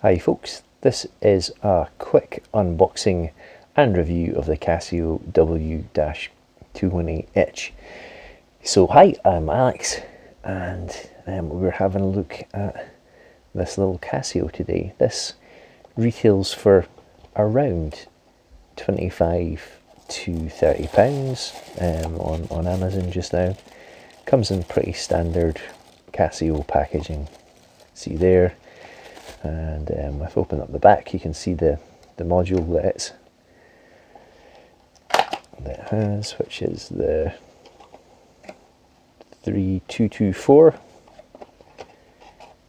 Hi folks, this is a quick unboxing and review of the Casio W-218H. So hi, I'm Alex, and we're having a look at this little Casio today. This retails for around 25 to £30 on Amazon just now. Comes in pretty standard Casio packaging. See there. And if I open up the back, you can see the module that it has, which is the 3224.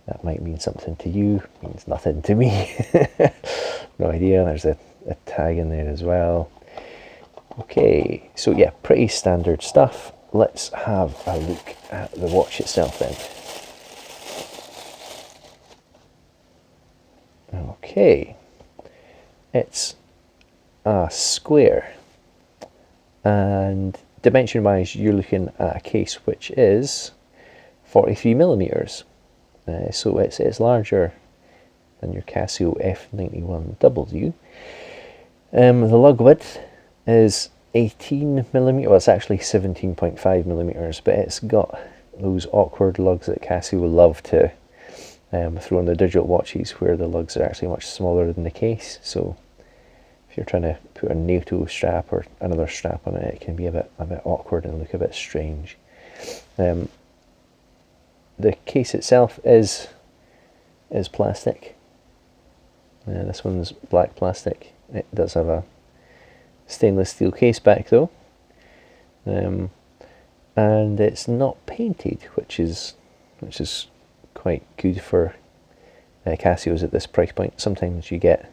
That might mean something to you, means nothing to me. No idea. There's a tag in there as well. Okay, so yeah, pretty standard stuff. Let's have a look at the watch itself then. Okay, it's a square, and dimension wise you're looking at a case which is 43 millimeters, so it's larger than your Casio F91W. The lug width is 18 millimeters, well it's actually 17.5 millimeters, but it's got those awkward lugs that Casio love to throw on the digital watches, where the lugs are actually much smaller than the case. So if you're trying to put a NATO strap or another strap on it, it can be a bit awkward and look a bit strange. The case itself is plastic. This one's black plastic. It does have a stainless steel case back though, and it's not painted, which is quite good for Casios at this price point. Sometimes you get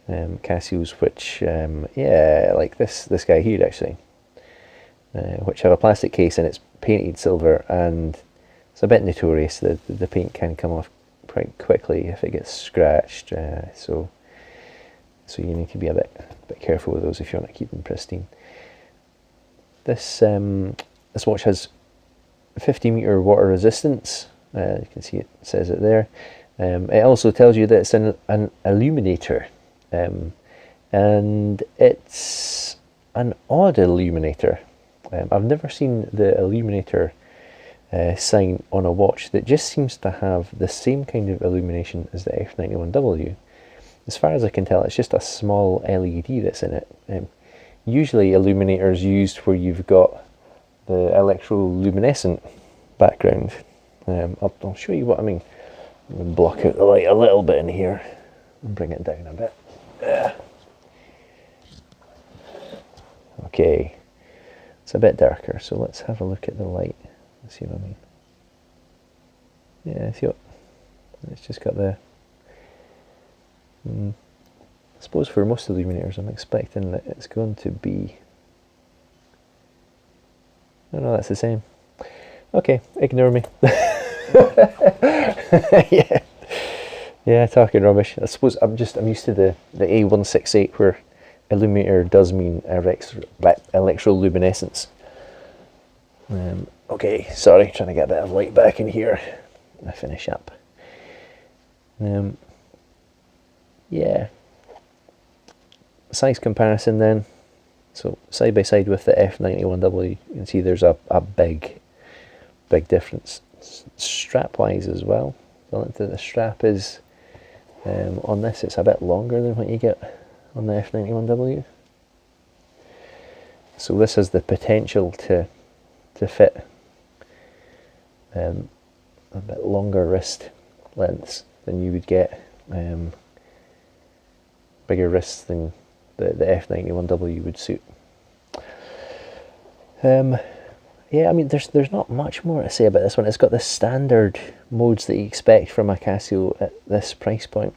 Casios which, yeah, like this guy here actually, which have a plastic case and it's painted silver, and it's a bit notorious that the paint can come off quite quickly if it gets scratched. So you need to be a bit careful with those if you want to keep them pristine. This watch has 50-meter water resistance. You can see it says it there. It also tells you that it's an illuminator, and it's an odd illuminator. I've never seen the illuminator sign on a watch that just seems to have the same kind of illumination as the F91W. As far as I can tell, it's just a small LED that's in it. Usually illuminators used where you've got the electroluminescent background. I'll show you what I mean. I'm going to block out the light a little bit in here and bring it down a bit. Okay, it's a bit darker, so let's have a look at the light and see what I mean. Yeah, see what? It's just got the... I suppose for most illuminators I'm expecting that it's going to be... Oh no, that's the same. Okay, ignore me. yeah, talking rubbish. I suppose I'm used to the A168 where illuminator does mean electroluminescence. Okay, sorry, trying to get a bit of light back in here. I finish up. Yeah. Size comparison then. So side by side with the F91W, you can see there's a big difference strap wise as well. The strap is on this, it's a bit longer than what you get on the F91W. So this has the potential to fit a bit longer wrist lengths than you would get, bigger wrists than the F91W would suit. Yeah, I mean, there's not much more to say about this one. It's got the standard modes that you expect from a Casio at this price point.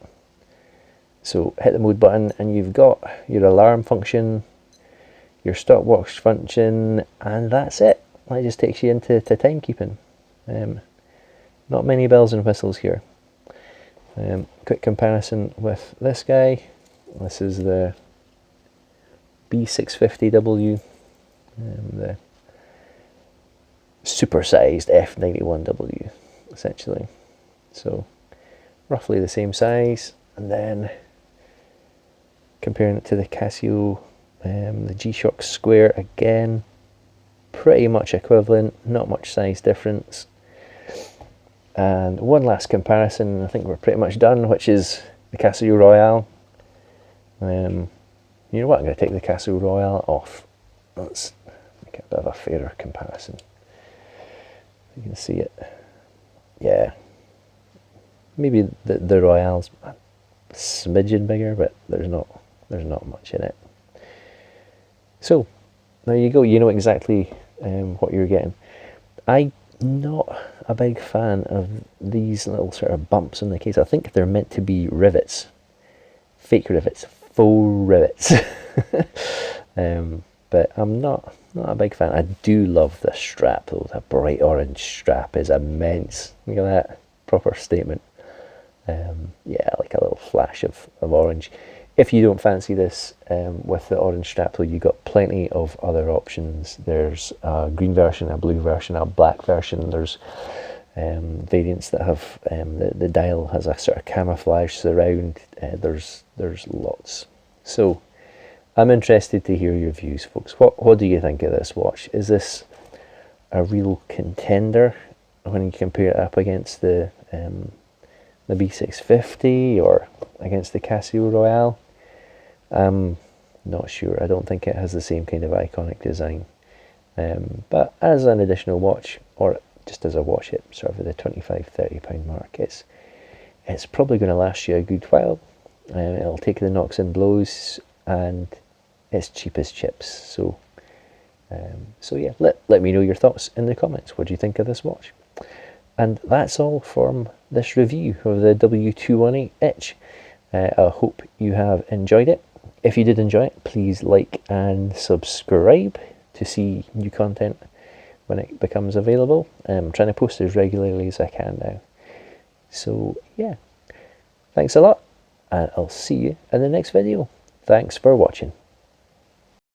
So hit the mode button and you've got your alarm function, your stopwatch function, and that's it. That just takes you into timekeeping. Not many bells and whistles here. Quick comparison with this guy. This is the B650W, the supersized F91W essentially. So roughly the same size, and then comparing it to the Casio, the G-Shock Square, again, pretty much equivalent, not much size difference. And one last comparison, I think we're pretty much done, which is the Casio Royale. You know what, I'm going to take the Casio Royale off. Let's make a bit of a fairer comparison. You can see it. Yeah. Maybe the Royale's a smidgen bigger, but there's not much in it. So, there you go, you know exactly what you're getting. I'm not a big fan of these little sort of bumps in the case. I think they're meant to be rivets. Fake rivets. Faux rivets. But I'm not a big fan. I do love the strap though. The bright orange strap is immense. Look at that. Proper statement. Yeah, like a little flash of orange. If you don't fancy this with the orange strap though, you've got plenty of other options. There's a green version, a blue version, a black version. There's variants that have the dial has a sort of camouflage surround. There's lots. So I'm interested to hear your views, folks. What do you think of this watch? Is this a real contender when you compare it up against the B650 or against the Casio Royale? I'm not sure. I don't think it has the same kind of iconic design. But as an additional watch, or just as a watch at sort of the £25–30 mark, it's probably going to last you a good while. It'll take the knocks and blows, and it's cheap as chips. So yeah, let me know your thoughts in the comments. What do you think of this watch? And that's all from this review of the W-218H. I hope you have enjoyed it. If you did enjoy it, please like and subscribe to see new content when it becomes available. I'm trying to post as regularly as I can now. So yeah, thanks a lot, and I'll see you in the next video. Thanks for watching.